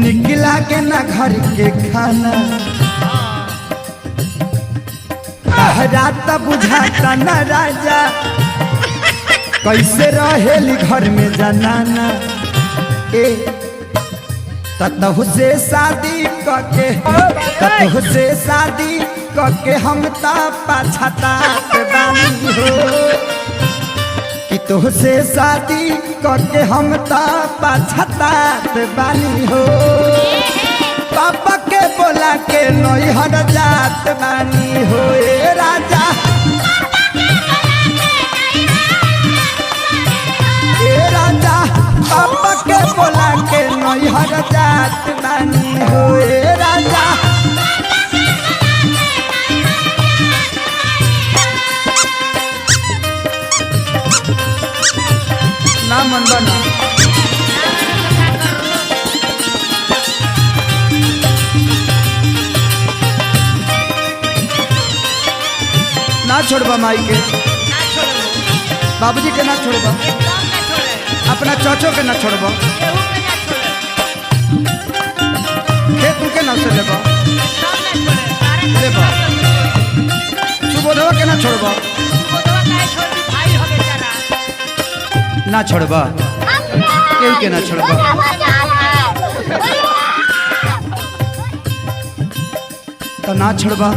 निकला के ना घर के खाना रात बुझाता न राजा कैसे रहेली घर में जनाना ए ततहु से शादी करके हम ता पछतात बानी हो कि तुहसे शादी करके हम ता पछतात बानी हो पापा के बोला के नैहर जात बानी हो ए राजा ए राजा पापा के बोला के नैहर जात बानी हो ए राजा ना मन बना ना छोड़बा माई के बाबूजी के ना छोड़बा अपना चाचो के ना छोड़बा खेत के ना से लेबा सुबोधवा के ना छोड़बा ना छोड़बा केहू के ना छोड़बा तो ना छोड़बा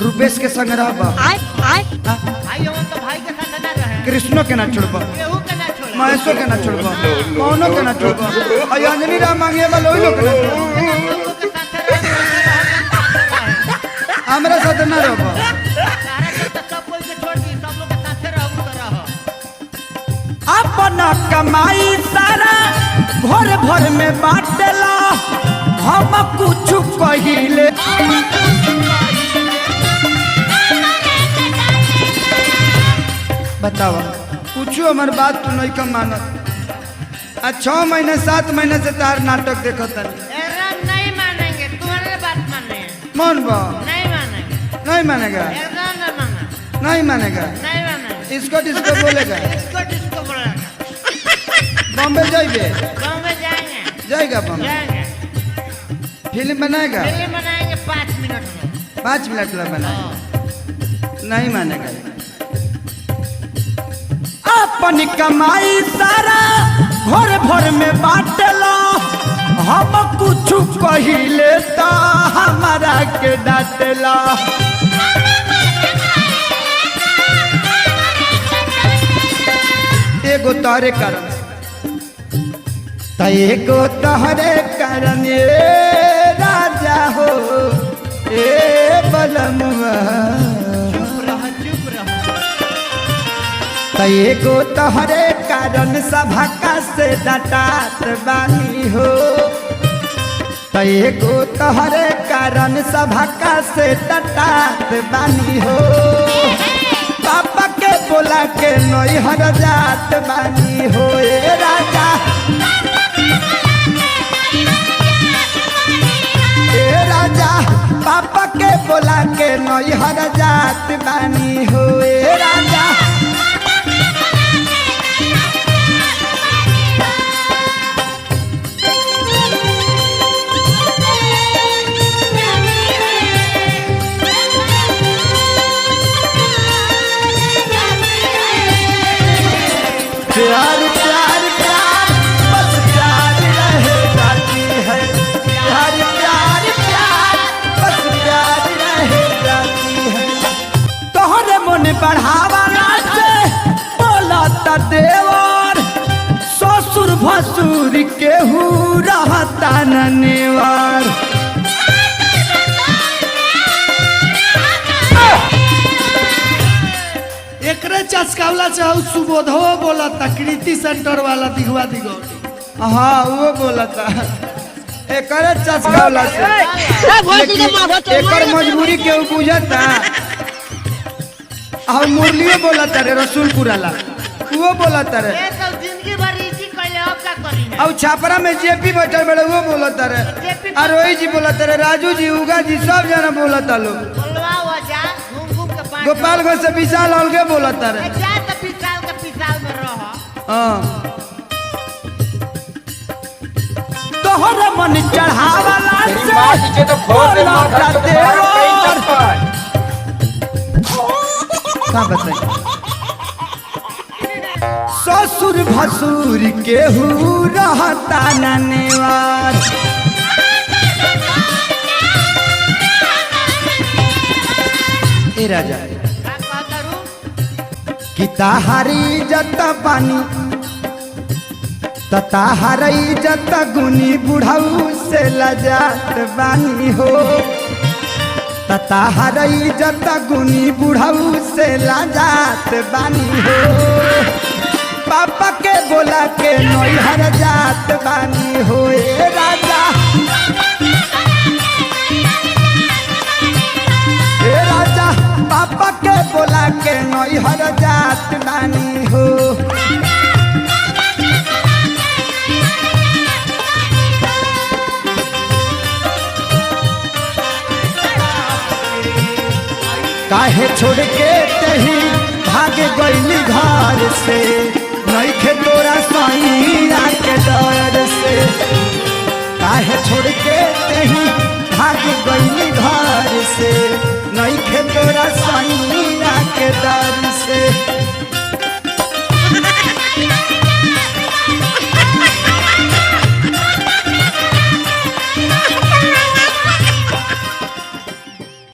रूपेश के संग रहबा कृष्णो के ना छोड़बा महेशो के ना छोड़बा कौनो के ना छोड़बा अंजनी राम मांगे वाला लोई लोग के ना हमरा साथ ना रहबा अपना कमाई सारा भर भर में बांटला हम कुछ कहिले बताओ कुछ हमार बात तू नहीं कम मानत 6 महीने 7 महीने से तार नाटक देखत नहीं मानेंगे तुम्हारे बात मानेंगे मन बा नहीं मानेंगे नहीं मानेगा नहीं मानेंगे इसको डिस्को बोलेगा इसको बोलेगा बॉम्बे जाइए बॉम्बे जाएंगे जाएगा बॉम्बे जाएंगे फिल्म बनाएगा फिल्म बनाएंगे 5 मिनट में 5 मिनट में बनाएगा नहीं मानेगा अपनी कमाई सारा भर भर में बांटला हम कुछ कहिले ता हमारा के डांटला एगो तोहरे कारण एगो तोहरे कारण ए राजा हो ए बलमुआ एगो तोहरे कारण सभा से डटात बानी हो एगो तोहरे कारण सभा से डटात बानी हो पापा के बोला के नैहर जात बानी हो ए राजा ए राजा पापा के बोला के नैहर जात बानी हो ए राजा प्यार प्यार प्यार बस प्यार रह जाती है प्यार प्यार प्यार बस प्यार रह जाती है तोहरे मन बढ़ावा से बोला त देवर ससुर भसुर केहू रहता न नेवार एकरे चस्कावला चाहू सुबोधो बोला तकरीती सेंटर वाला दिखवा दिगो हाँ वो बोला था एकरे चस्कावला से एकर मजबूरी केहू बुझता और मुरलियो बोला तारे रसूलपुराला वो बोला तारे जिंदगी भर इसी कहले अब क्या करी और छापरा में जेपी बैठल बड़े वो बोला तारे और रोही जी बोला तारे राजू जी उगा जी सब जना बोला था लोग बोलवा हो जा घूम घूम के पास गोपालगंज से विशाल अलगे बोला तारे जा तो पिसाल में रह हाँ तोहर मन चढ़ावला तेरी से माँ नीचे तो फोड़ दे, माँ लौटा घर तो देवर। तुम्हारा कहीं चप्पल। का बताई ससुर भसुर केहू रहता ना नेवार ए राजा का कहतरू कि ताहारी जत पानी ताहारी जत गुनी बुढ़ऊ से लजात बानी हो ताहारी जत गुनी बुढ़ऊ से लजात बानी हो पापा के बोला के नैहर जात बानी हो ए राजा ए राजा पापा के बोला के नैहर जात बानी हो काहे छोड़ के तही